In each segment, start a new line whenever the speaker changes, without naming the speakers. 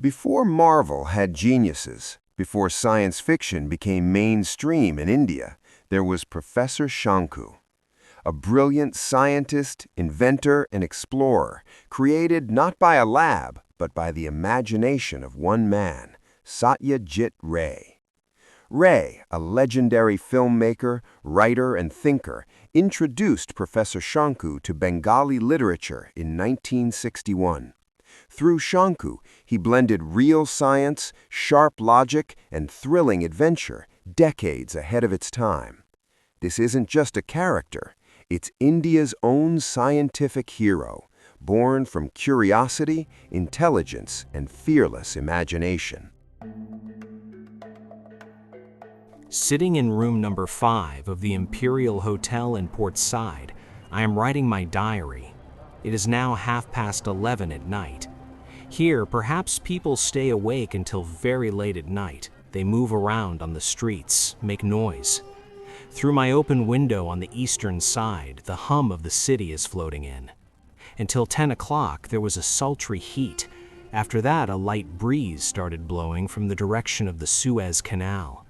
Before Marvel had geniuses, before science fiction became mainstream in India, there was Professor Shanku, a brilliant scientist, inventor, and explorer, created not by a lab, but by the imagination of one man, Satyajit Ray. Ray, a legendary filmmaker, writer, and thinker, introduced Professor Shanku to Bengali literature in 1961. Through Shanku, he blended real science, sharp logic, and thrilling adventure, decades ahead of its time. This isn't just a character, it's India's own scientific hero, born from curiosity, intelligence, and fearless imagination.
Sitting in room number 5 of the Imperial Hotel in Port Said, I am writing my diary. It is now 11:30 at night. Here, perhaps people stay awake until very late at night. They move around on the streets, make noise. Through my open window on the eastern side, the hum of the city is floating in. Until 10 o'clock, there was a sultry heat. After that, a light breeze started blowing from the direction of the Suez Canal.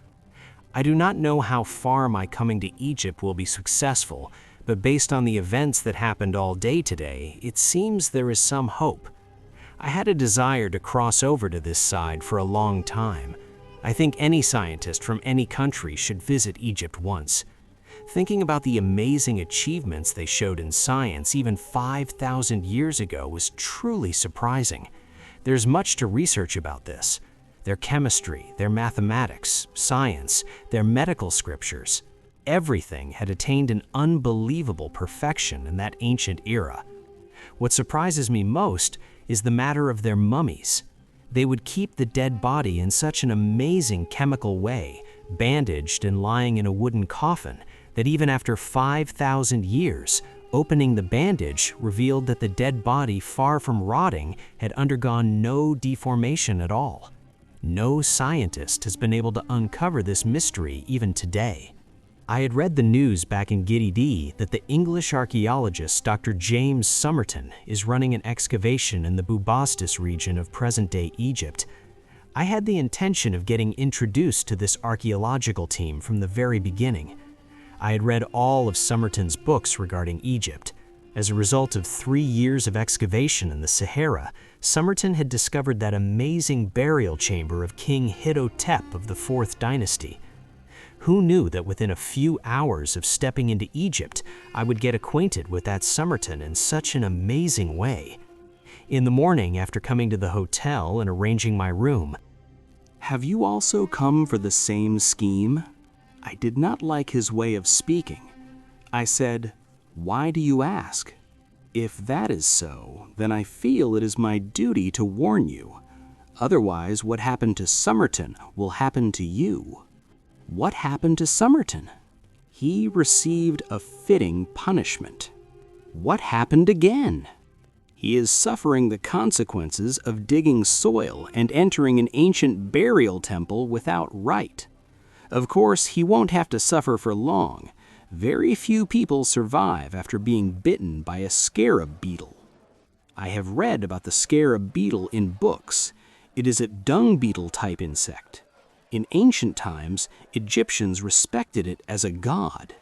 I do not know how far my coming to Egypt will be successful, but based on the events that happened all day today, it seems there is some hope. I had a desire to cross over to this side for a long time. I think any scientist from any country should visit Egypt once. Thinking about the amazing achievements they showed in science even 5,000 years ago was truly surprising. There's much to research about this. Their chemistry, their mathematics, science, their medical scriptures. Everything had attained an unbelievable perfection in that ancient era. What surprises me most is the matter of their mummies. They would keep the dead body in such an amazing chemical way, bandaged and lying in a wooden coffin, that even after 5,000 years, opening the bandage revealed that the dead body, far from rotting, had undergone no deformation at all. No scientist has been able to uncover this mystery even today. I had read the news back in Giddy that the English archaeologist Dr. James Somerton is running an excavation in the Bubastis region of present-day Egypt. I had the intention of getting introduced to this archaeological team from the very beginning. I had read all of Somerton's books regarding Egypt. As a result of 3 years of excavation in the Sahara, Somerton had discovered that amazing burial chamber of King Hittotep of the 4th dynasty. Who knew that within a few hours of stepping into Egypt, I would get acquainted with that Somerton in such an amazing way? In the morning, after coming to the hotel and arranging my room, "Have you also come for the same scheme?" I did not like his way of speaking. I said, "Why do you ask? If that is so, then I feel it is my duty to warn you. Otherwise, what happened to Somerton will happen to you." What happened to Somerton? He received a fitting punishment. What happened again? He is suffering the consequences of digging soil and entering an ancient burial temple without right. Of course, he won't have to suffer for long. Very few people survive after being bitten by a scarab beetle. I have read about the scarab beetle in books. It is a dung beetle type insect. In ancient times, Egyptians respected it as a god.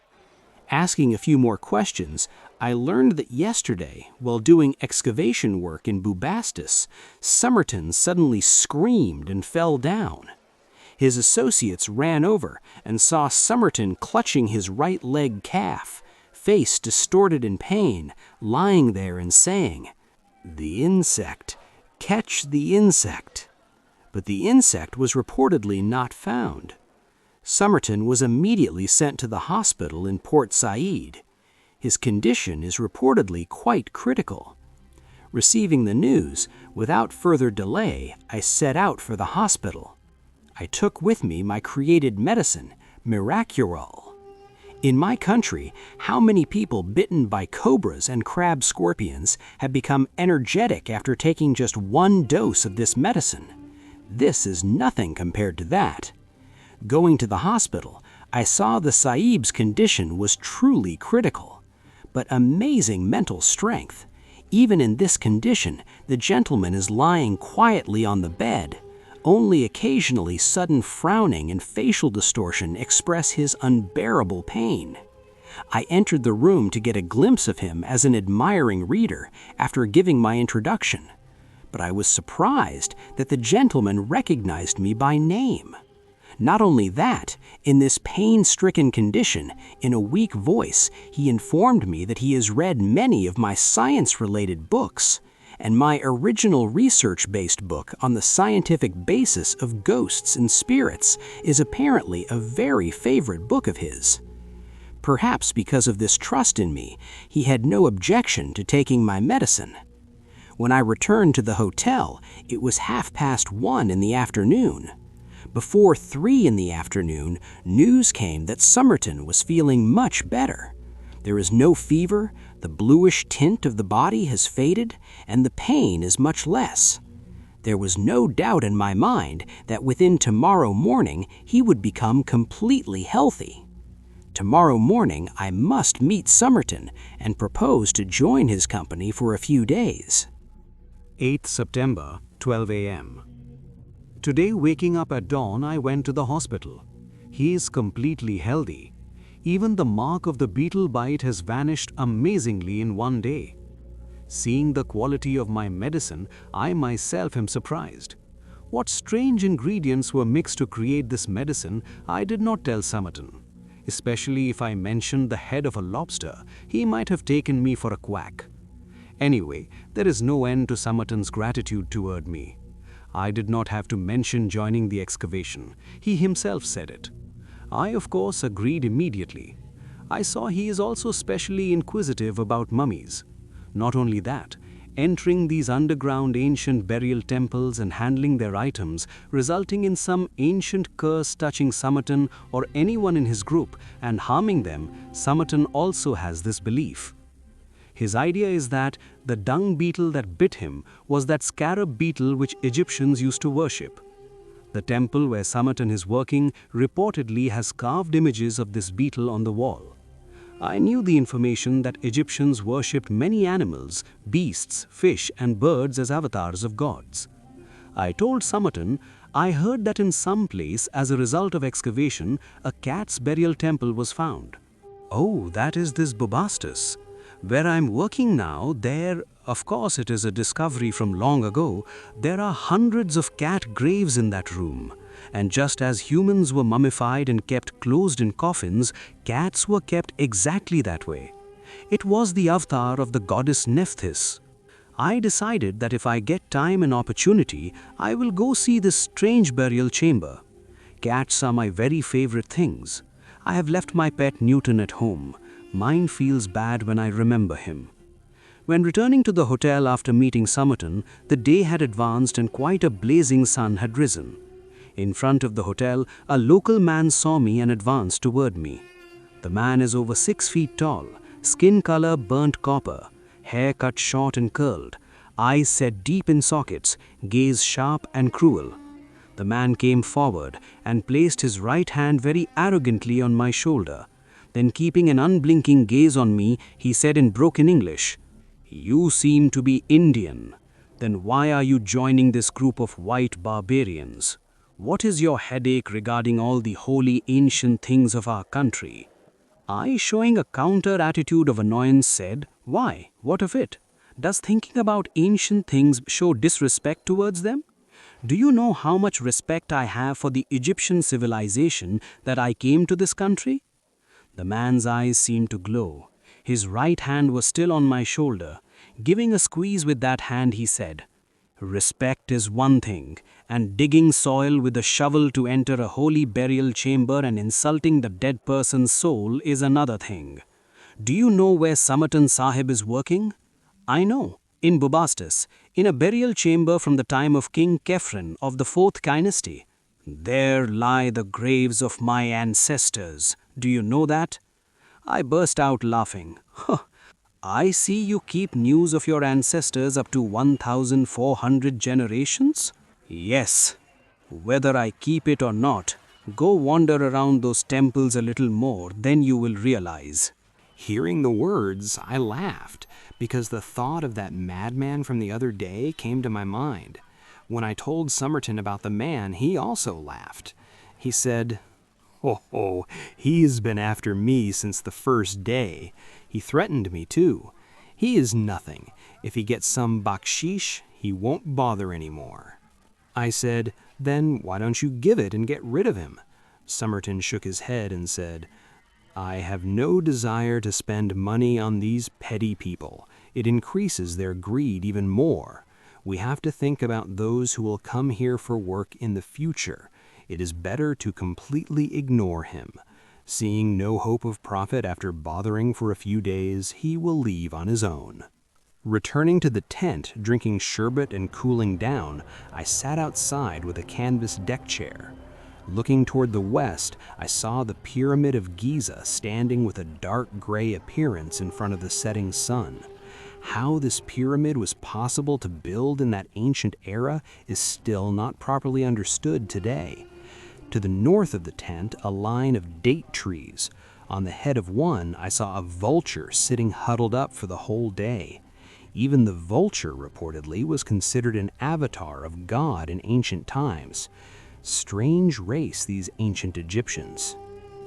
Asking a few more questions, I learned that yesterday, while doing excavation work in Bubastis, Somerton suddenly screamed and fell down. His associates ran over and saw Somerton clutching his right leg calf, face distorted in pain, lying there and saying, "The insect, catch the insect." But the insect was reportedly not found. Somerton was immediately sent to the hospital in Port Said. His condition is reportedly quite critical. Receiving the news, without further delay, I set out for the hospital. I took with me my created medicine, Miraculol. In my country, how many people bitten by cobras and crab scorpions have become energetic after taking just 1 dose of this medicine? This is nothing compared to that. Going to the hospital, I saw the Sahib's condition was truly critical. But amazing mental strength. Even in this condition, the gentleman is lying quietly on the bed. Only occasionally sudden frowning and facial distortion express his unbearable pain. I entered the room to get a glimpse of him as an admiring reader after giving my introduction, but I was surprised that the gentleman recognized me by name. Not only that, in this pain-stricken condition, in a weak voice, he informed me that he has read many of my science-related books, and my original research-based book on the scientific basis of ghosts and spirits is apparently a very favorite book of his. Perhaps because of this trust in me, he had no objection to taking my medicine. When I returned to the hotel, it was 1:30 in the afternoon. Before 3 in the afternoon, news came that Somerton was feeling much better. There is no fever, the bluish tint of the body has faded, and the pain is much less. There was no doubt in my mind that within tomorrow morning he would become completely healthy. Tomorrow morning I must meet Somerton and propose to join his company for a few days.
8th September, 12 a.m. Today, waking up at dawn, I went to the hospital. He is completely healthy. Even the mark of the beetle bite has vanished amazingly in one day. Seeing the quality of my medicine, I myself am surprised. What strange ingredients were mixed to create this medicine, I did not tell Somerton. Especially if I mentioned the head of a lobster, he might have taken me for a quack. Anyway, there is no end to Somerton's gratitude toward me. I did not have to mention joining the excavation. He himself said it. I, of course, agreed immediately. I saw he is also specially inquisitive about mummies. Not only that, entering these underground ancient burial temples and handling their items, resulting in some ancient curse touching Somerton or anyone in his group and harming them, Somerton also has this belief. His idea is that the dung beetle that bit him was that scarab beetle which Egyptians used to worship. The temple where Somerton is working reportedly has carved images of this beetle on the wall. I knew the information that Egyptians worshipped many animals, beasts, fish and birds as avatars of gods. I told Somerton I heard that in some place as a result of excavation, a cat's burial temple was found. Oh, that is this Bubastis. Where I'm working now, there, of course it is a discovery from long ago, there are hundreds of cat graves in that room. And just as humans were mummified and kept closed in coffins, cats were kept exactly that way. It was the avatar of the goddess Nephthys. I decided that if I get time and opportunity, I will go see this strange burial chamber. Cats are my very favorite things. I have left my pet Newton at home. Mine feels bad when I remember him. When returning to the hotel after meeting Somerton, the day had advanced and quite a blazing sun had risen. In front of the hotel, a local man saw me and advanced toward me. The man is over 6 feet tall, skin color burnt copper, hair cut short and curled, eyes set deep in sockets, gaze sharp and cruel. The man came forward and placed his right hand very arrogantly on my shoulder. Then, keeping an unblinking gaze on me, he said in broken English, "You seem to be Indian. Then why are you joining this group of white barbarians? What is your headache regarding all the holy ancient things of our country?" I, showing a counter attitude of annoyance, said, "Why? What of it? Does thinking about ancient things show disrespect towards them? Do you know how much respect I have for the Egyptian civilization that I came to this country?" The man's eyes seemed to glow. His right hand was still on my shoulder. Giving a squeeze with that hand, he said, "Respect is one thing, and digging soil with a shovel to enter a holy burial chamber and insulting the dead person's soul is another thing. Do you know where Somerton Sahib is working?" "I know, in Bubastis, in a burial chamber from the time of King Kefren of the 4th dynasty. There lie the graves of my ancestors. Do you know that?" I burst out laughing. "I see you keep news of your ancestors up to 1,400 generations?" "Yes. Whether I keep it or not, go wander around those temples a little more, then you will realize."
Hearing the words, I laughed, because the thought of that madman from the other day came to my mind. When I told Somerton about the man, he also laughed. He said, "Oh, he's been after me since the first day. He threatened me, too. He is nothing. If he gets some baksheesh, he won't bother anymore." I said, "Then why don't you give it and get rid of him?" Somerton shook his head and said, "I have no desire to spend money on these petty people. It increases their greed even more. We have to think about those who will come here for work in the future. It is better to completely ignore him. Seeing no hope of profit after bothering for a few days, he will leave on his own." Returning to the tent, drinking sherbet and cooling down, I sat outside with a canvas deck chair. Looking toward the west, I saw the Pyramid of Giza standing with a dark gray appearance in front of the setting sun. How this pyramid was possible to build in that ancient era is still not properly understood today. To the north of the tent, a line of date trees. On the head of one, I saw a vulture sitting huddled up for the whole day. Even the vulture, reportedly, was considered an avatar of God in ancient times. Strange race, these ancient Egyptians.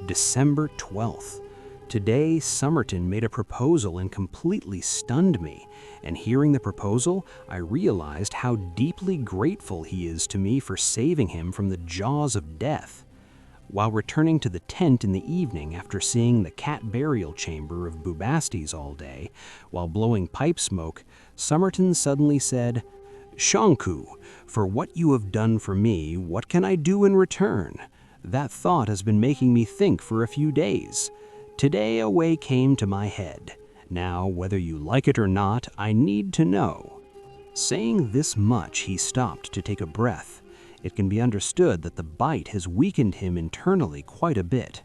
December 12th. Today, Somerton made a proposal and completely stunned me, and hearing the proposal, I realized how deeply grateful he is to me for saving him from the jaws of death. While returning to the tent in the evening after seeing the cat burial chamber of Bubastes all day, while blowing pipe smoke, Somerton suddenly said, "Shanku, for what you have done for me, what can I do in return? That thought has been making me think for a few days. Today a way came to my head. Now, whether you like it or not, I need to know." Saying this much, he stopped to take a breath. It can be understood that the bite has weakened him internally quite a bit.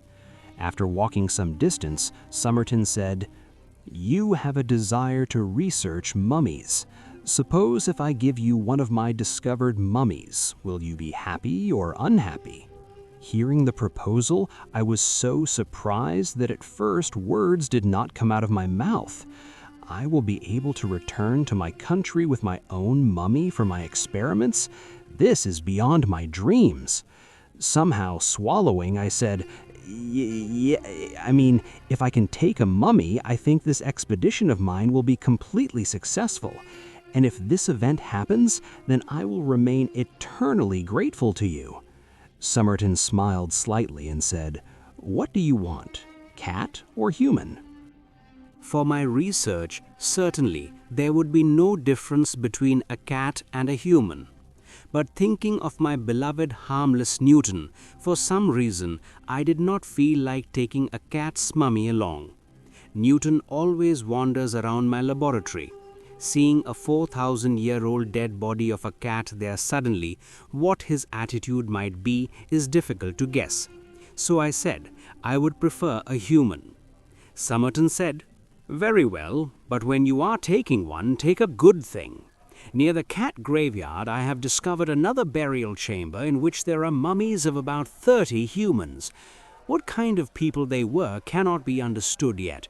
After walking some distance, Somerton said, "You have a desire to research mummies. Suppose if I give you one of my discovered mummies, will you be happy or unhappy?" Hearing the proposal, I was so surprised that at first words did not come out of my mouth. I will be able to return to my country with my own mummy for my experiments? This is beyond my dreams. Somehow swallowing, I said, if I can take a mummy, I think this expedition of mine will be completely successful. And if this event happens, then I will remain eternally grateful to you." Somerton smiled slightly and said, "What do you want, cat or human?"
For my research, certainly there would be no difference between a cat and a human. But thinking of my beloved harmless Newton, for some reason I did not feel like taking a cat's mummy along. Newton always wanders around my laboratory. Seeing a 4,000-year-old dead body of a cat there suddenly, what his attitude might be is difficult to guess. So I said I would prefer a human. Somerton said, "Very well, but when you are taking one, take a good thing. Near the cat graveyard I have discovered another burial chamber in which there are mummies of about 30 humans. What kind of people they were cannot be understood yet.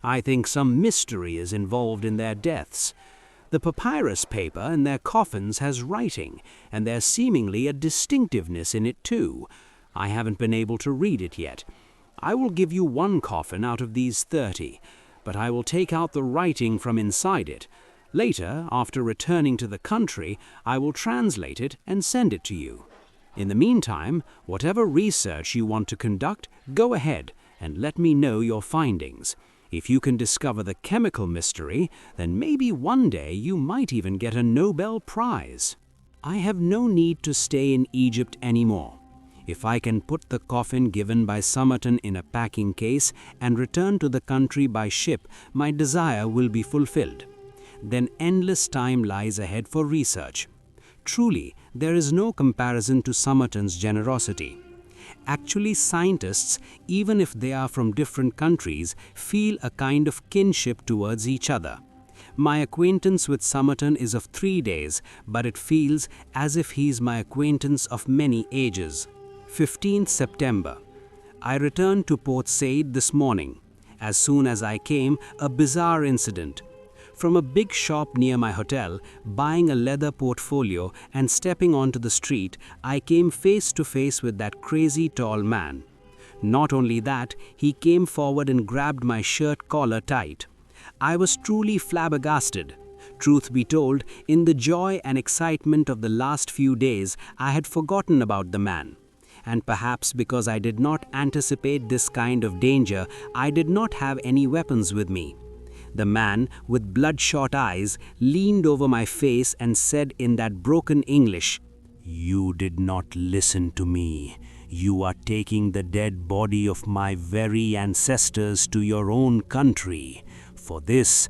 I think some mystery is involved in their deaths. The papyrus paper in their coffins has writing, and there's seemingly a distinctiveness in it too. I haven't been able to read it yet. I will give you one coffin out of these 30, but I will take out the writing from inside it. Later, after returning to the country, I will translate it and send it to you. In the meantime, whatever research you want to conduct, go ahead and let me know your findings. If you can discover the chemical mystery, then maybe one day you might even get a Nobel Prize. I have no need to stay in Egypt anymore. If I can put the coffin given by Somerton in a packing case and return to the country by ship, my desire will be fulfilled. Then endless time lies ahead for research. Truly, there is no comparison to Somerton's generosity. Actually, scientists, even if they are from different countries, feel a kind of kinship towards each other. My acquaintance with Somerton is of 3 days, but it feels as if he's my acquaintance of many ages. 15th September. I returned to Port Said this morning. As soon as I came, a bizarre incident. From a big shop near my hotel, buying a leather portfolio and stepping onto the street, I came face to face with that crazy tall man. Not only that, he came forward and grabbed my shirt collar tight. I was truly flabbergasted. Truth be told, in the joy and excitement of the last few days, I had forgotten about the man. And perhaps because I did not anticipate this kind of danger, I did not have any weapons with me. The man, with bloodshot eyes, leaned over my face and said in that broken English, "You did not listen to me. You are taking the dead body of my very ancestors to your own country. For this,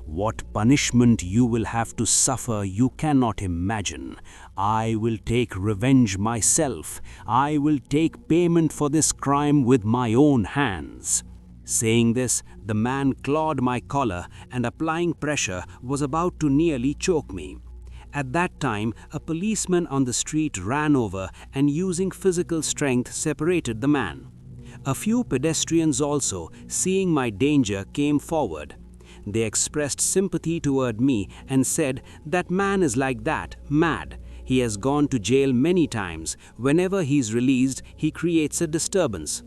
what punishment you will have to suffer you cannot imagine. I will take revenge myself. I will take payment for this crime with my own hands." Saying this, the man clawed my collar and, applying pressure, was about to nearly choke me. At that time, a policeman on the street ran over and, using physical strength, separated the man. A few pedestrians also, seeing my danger, came forward. They expressed sympathy toward me and said, "That man is like that, mad. He has gone to jail many times. Whenever he's released, he creates a disturbance."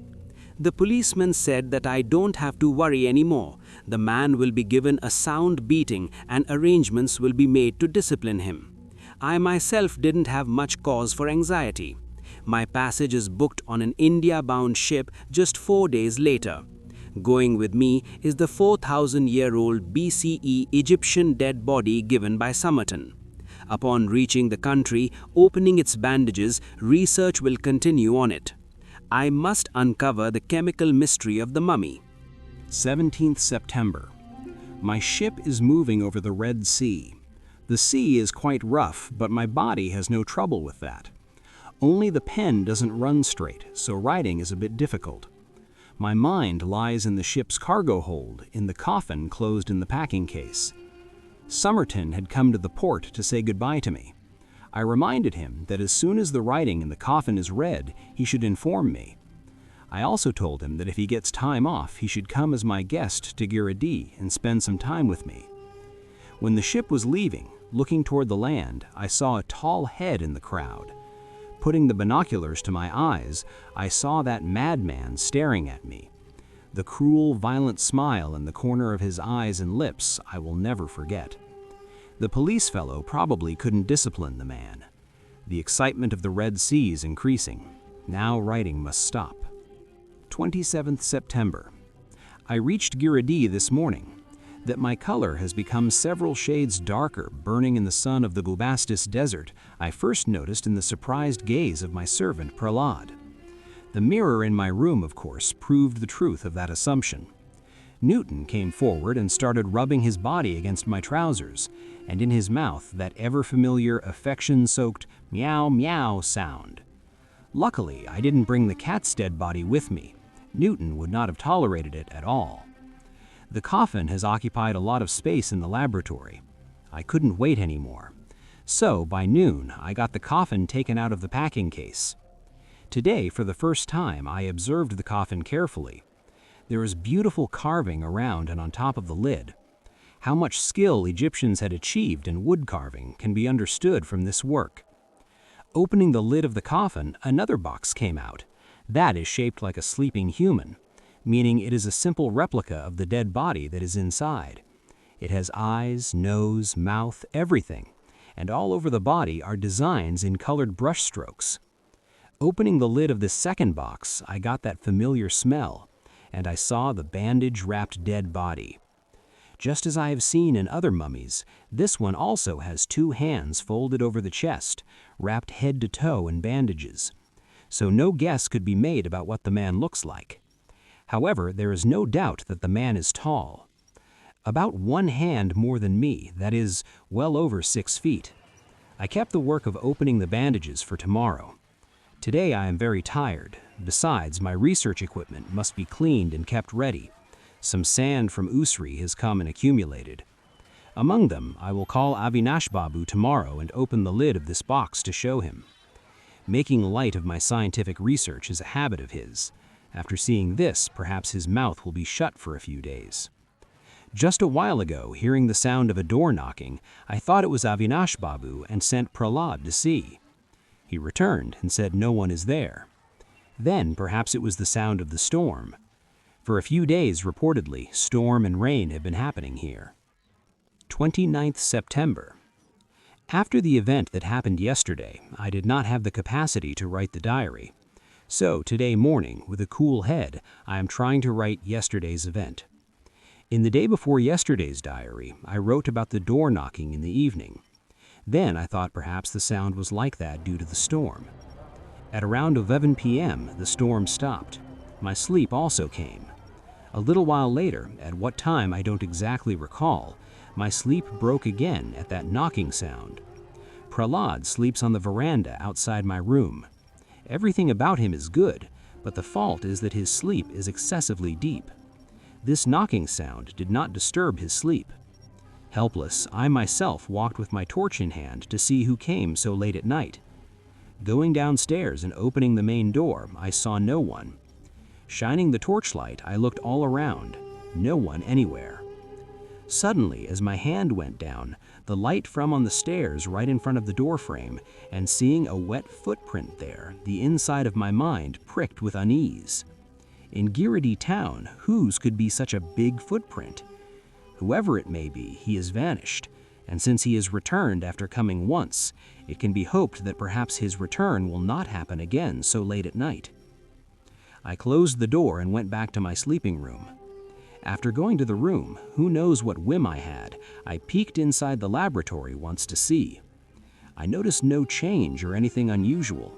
The policeman said that I don't have to worry anymore. The man will be given a sound beating and arrangements will be made to discipline him. I myself didn't have much cause for anxiety. My passage is booked on an India-bound ship just 4 days later. Going with me is the 4,000-year-old BCE Egyptian dead body given by Somerton. Upon reaching the country, opening its bandages, research will continue on it. I must uncover the chemical mystery of the mummy.
17th September. My ship is moving over the Red Sea. The sea is quite rough, but my body has no trouble with that. Only the pen doesn't run straight, so writing is a bit difficult. My mind lies in the ship's cargo hold, in the coffin closed in the packing case. Somerton had come to the port to say goodbye to me. I reminded him that as soon as the writing in the coffin is read, he should inform me. I also told him that if he gets time off, he should come as my guest to Giridee and spend some time with me. When the ship was leaving, looking toward the land, I saw a tall head in the crowd. Putting the binoculars to my eyes, I saw that madman staring at me. The cruel, violent smile in the corner of his eyes and lips I will never forget. The police fellow probably couldn't discipline the man. The excitement of the Red Sea is increasing. Now writing must stop. 27th September. I reached Giridee this morning. That my color has become several shades darker burning in the sun of the Bubastis desert, I first noticed in the surprised gaze of my servant Prahlad. The mirror in my room, of course, proved the truth of that assumption. Newton came forward and started rubbing his body against my trousers, and in his mouth that ever-familiar, affection-soaked meow meow sound. Luckily, I didn't bring the cat's dead body with me. Newton would not have tolerated it at all. The coffin has occupied a lot of space in the laboratory. I couldn't wait anymore. So, by noon, I got the coffin taken out of the packing case. Today, for the first time, I observed the coffin carefully. There is beautiful carving around and on top of the lid. How much skill Egyptians had achieved in wood carving can be understood from this work. Opening the lid of the coffin, another box came out. That is shaped like a sleeping human, meaning it is a simple replica of the dead body that is inside. It has eyes, nose, mouth, everything, and all over the body are designs in colored brush strokes. Opening the lid of this second box, I got that familiar smell, and I saw the bandage-wrapped dead body. Just as I have seen in other mummies, this one also has 2 hands folded over the chest, wrapped head to toe in bandages. So no guess could be made about what the man looks like. However, there is no doubt that the man is tall. About 1 hand more than me, that is, well over 6 feet. I kept the work of opening the bandages for tomorrow. Today I am very tired. Besides, my research equipment must be cleaned and kept ready. Some sand from Usri has come and accumulated. Among them, I will call Avinash Babu tomorrow and open the lid of this box to show him. Making light of my scientific research is a habit of his. After seeing this, perhaps his mouth will be shut for a few days. Just a while ago, hearing the sound of a door knocking, I thought it was Avinash Babu and sent Prahlad to see. He returned and said no one is there. Then perhaps it was the sound of the storm. For a few days, reportedly, storm and rain have been happening here. 29th September. After the event that happened yesterday, I did not have the capacity to write the diary. So today morning, with a cool head, I am trying to write yesterday's event. In the day before yesterday's diary, I wrote about the door knocking in the evening. Then I thought perhaps the sound was like that due to the storm. At around 11 p.m., the storm stopped. My sleep also came. A little while later, at what time I don't exactly recall, my sleep broke again at that knocking sound. Prahlad sleeps on the veranda outside my room. Everything about him is good, but the fault is that his sleep is excessively deep. This knocking sound did not disturb his sleep. Helpless, I myself walked with my torch in hand to see who came so late at night. Going downstairs and opening the main door, I saw no one. Shining the torchlight, I looked all around. No one anywhere. Suddenly, as my hand went down, the light from on the stairs right in front of the doorframe, and seeing a wet footprint there, the inside of my mind pricked with unease. In Giridih town, whose could be such a big footprint? Whoever it may be, he has vanished, and since he has returned after coming once, it can be hoped that perhaps his return will not happen again so late at night. I closed the door and went back to my sleeping room. After going to the room, who knows what whim I had, I peeked inside the laboratory once to see. I noticed no change or anything unusual.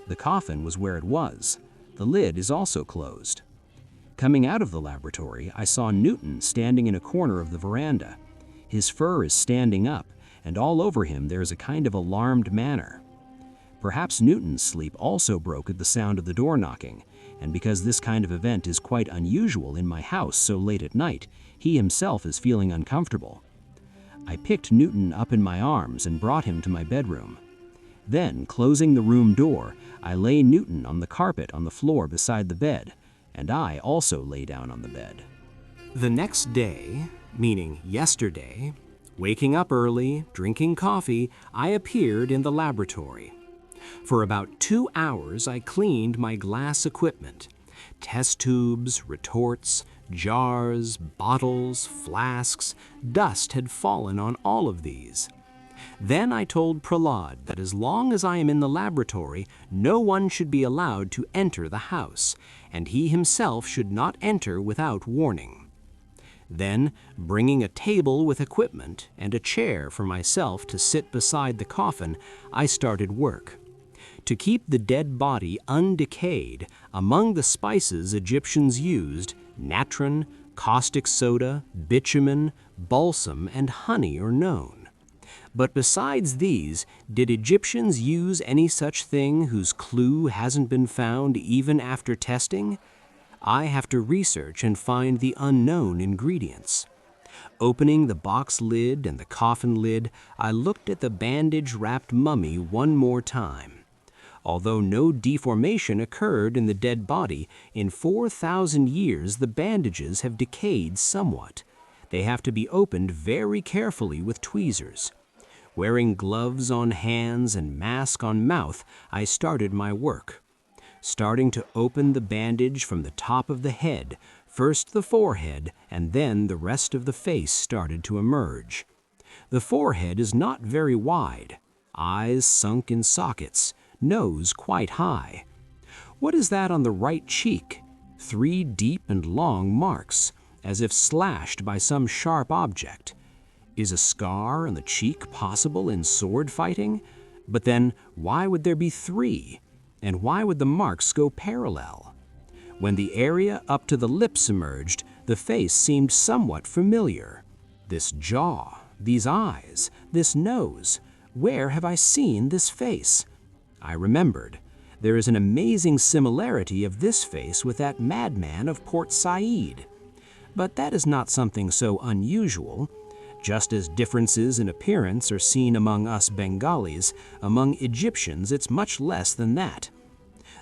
The coffin was where it was. The lid is also closed. Coming out of the laboratory, I saw Newton standing in a corner of the veranda. His fur is standing up, and all over him there is a kind of alarmed manner. Perhaps Newton's sleep also broke at the sound of the door knocking, and because this kind of event is quite unusual in my house so late at night, he himself is feeling uncomfortable. I picked Newton up in my arms and brought him to my bedroom. Then, closing the room door, I lay Newton on the carpet on the floor beside the bed, and I also lay down on the bed.
The next day, meaning yesterday, waking up early, drinking coffee, I appeared in the laboratory. For about 2 hours, I cleaned my glass equipment. Test tubes, retorts, jars, bottles, flasks, dust had fallen on all of these. Then I told Prahlad that as long as I am in the laboratory, no one should be allowed to enter the house, and he himself should not enter without warning. Then, bringing a table with equipment and a chair for myself to sit beside the coffin, I started work. To keep the dead body undecayed, among the spices Egyptians used, natron, caustic soda, bitumen, balsam, and honey are known. But besides these, did Egyptians use any such thing whose clue hasn't been found even after testing? I have to research and find the unknown ingredients. Opening the box lid and the coffin lid, I looked at the bandage-wrapped mummy one more time. Although no deformation occurred in the dead body, in 4,000 years the bandages have decayed somewhat. They have to be opened very carefully with tweezers. Wearing gloves on hands and mask on mouth, I started my work. Starting to open the bandage from the top of the head, first the forehead and then the rest of the face started to emerge. The forehead is not very wide, eyes sunk in sockets, nose quite high. What is that on the right cheek? 3 deep and long marks, as if slashed by some sharp object. Is a scar on the cheek possible in sword fighting? But then, why would there be 3? And why would the marks go parallel? When the area up to the lips emerged, the face seemed somewhat familiar. This jaw, these eyes, this nose, where have I seen this face? I remembered. There is an amazing similarity of this face with that madman of Port Said. But that is not something so unusual. Just as differences in appearance are seen among us Bengalis, among Egyptians it's much less than that.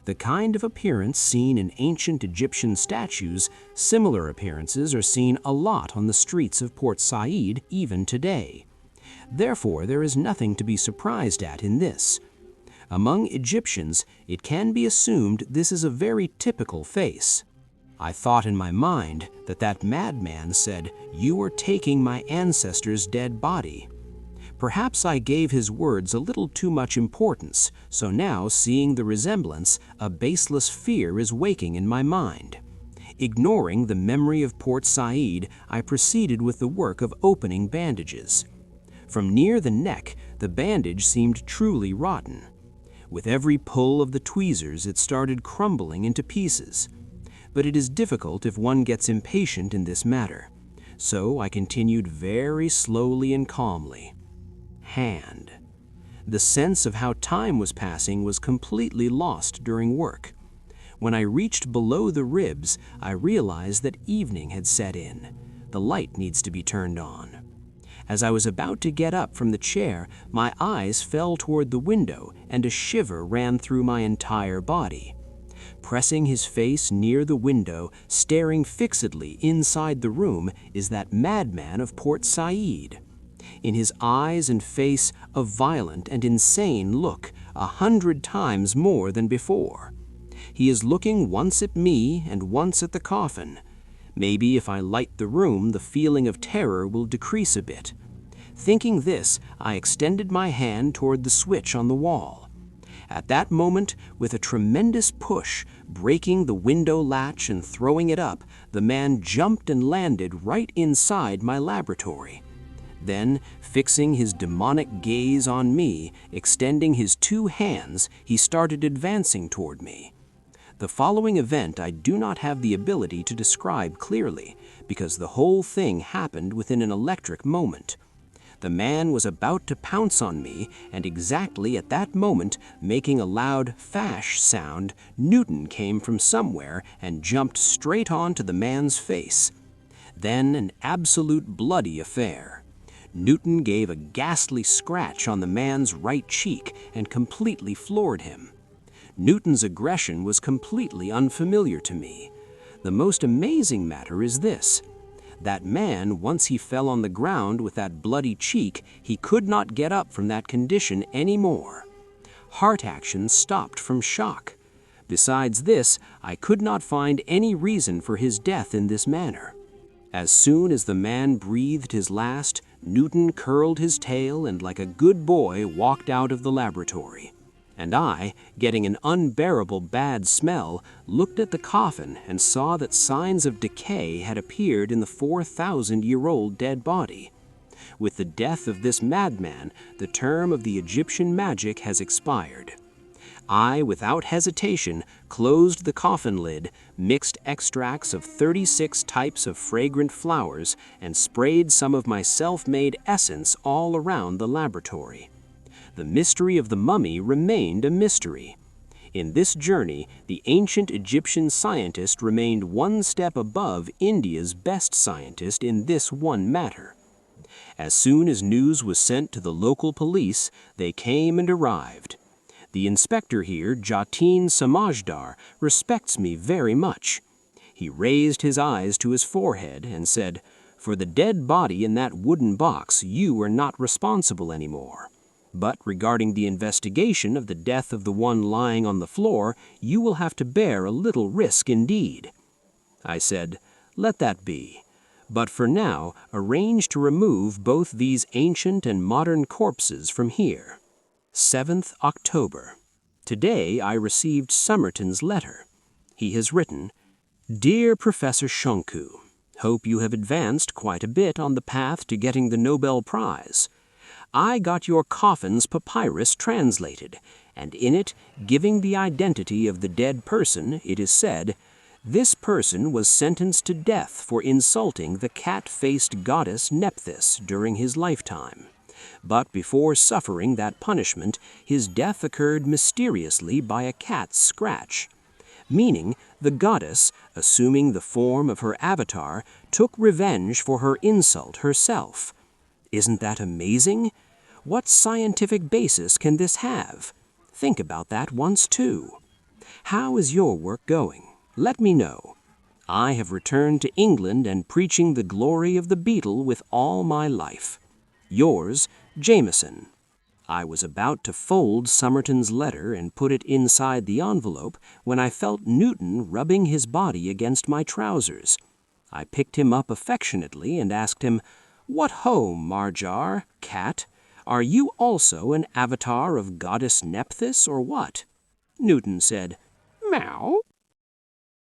The kind of appearance seen in ancient Egyptian statues, similar appearances are seen a lot on the streets of Port Said even today. Therefore, there is nothing to be surprised at in this. Among Egyptians, it can be assumed this is a very typical face. I thought in my mind that that madman said, "You are taking my ancestor's dead body." Perhaps I gave his words a little too much importance, so now, seeing the resemblance, a baseless fear is waking in my mind. Ignoring the memory of Port Said, I proceeded with the work of opening bandages. From near the neck, the bandage seemed truly rotten. With every pull of the tweezers, it started crumbling into pieces. But it is difficult if one gets impatient in this matter. So I continued very slowly and calmly. Hand. The sense of how time was passing was completely lost during work. When I reached below the ribs, I realized that evening had set in. The light needs to be turned on. As I was about to get up from the chair, my eyes fell toward the window and a shiver ran through my entire body. Pressing his face near the window, staring fixedly inside the room, is that madman of Port Said. In his eyes and face, a violent and insane look, 100 times more than before. He is looking once at me and once at the coffin. Maybe if I light the room, the feeling of terror will decrease a bit. Thinking this, I extended my hand toward the switch on the wall. At that moment, with a tremendous push, breaking the window latch and throwing it up, the man jumped and landed right inside my laboratory. Then, fixing his demonic gaze on me, extending his 2 hands, he started advancing toward me. The following event I do not have the ability to describe clearly, because the whole thing happened within an electric moment. The man was about to pounce on me, and exactly at that moment, making a loud "fash" sound, Newton came from somewhere and jumped straight onto the man's face. Then an absolute bloody affair. Newton gave a ghastly scratch on the man's right cheek and completely floored him. Newton's aggression was completely unfamiliar to me. The most amazing matter is this. That man, once he fell on the ground with that bloody cheek, he could not get up from that condition anymore. Heart action stopped from shock. Besides this, I could not find any reason for his death in this manner. As soon as the man breathed his last, Newton curled his tail and like a good boy walked out of the laboratory. And I, getting an unbearable bad smell, looked at the coffin and saw that signs of decay had appeared in the 4,000-year-old dead body. With the death of this madman, the term of the Egyptian magic has expired. I, without hesitation, closed the coffin lid, mixed extracts of 36 types of fragrant flowers, and sprayed some of my self-made essence all around the laboratory. The mystery of the mummy remained a mystery. In this journey, the ancient Egyptian scientist remained one step above India's best scientist in this one matter. As soon as news was sent to the local police, they came and arrived. The inspector here, Jatin Samajdar, respects me very much. He raised his eyes to his forehead and said, "For the dead body in that wooden box, you are not responsible anymore. But regarding the investigation of the death of the one lying on the floor, you will have to bear a little risk indeed." I said, "Let that be. But for now, arrange to remove both these ancient and modern corpses from here." 7th October. Today I received Somerton's letter. He has written, "Dear Professor Shonku, hope you have advanced quite a bit on the path to getting the Nobel Prize. I got your coffin's papyrus translated, and in it, giving the identity of the dead person, it is said, 'This person was sentenced to death for insulting the cat-faced goddess Nephthys during his lifetime. But before suffering that punishment, his death occurred mysteriously by a cat's scratch,' meaning the goddess, assuming the form of her avatar, took revenge for her insult herself. Isn't that amazing? What scientific basis can this have? Think about that once too.
How is your work going? Let me know. I have returned to England and preaching the glory of the beetle with all my life. Yours, Jameson. I was about to fold Somerton's letter and put it inside the envelope when I felt Newton rubbing his body against my trousers. I picked him up affectionately and asked him, "What ho, Marjar, cat? Are you also an avatar of goddess Nephthys or what?" Newton said, "Meow."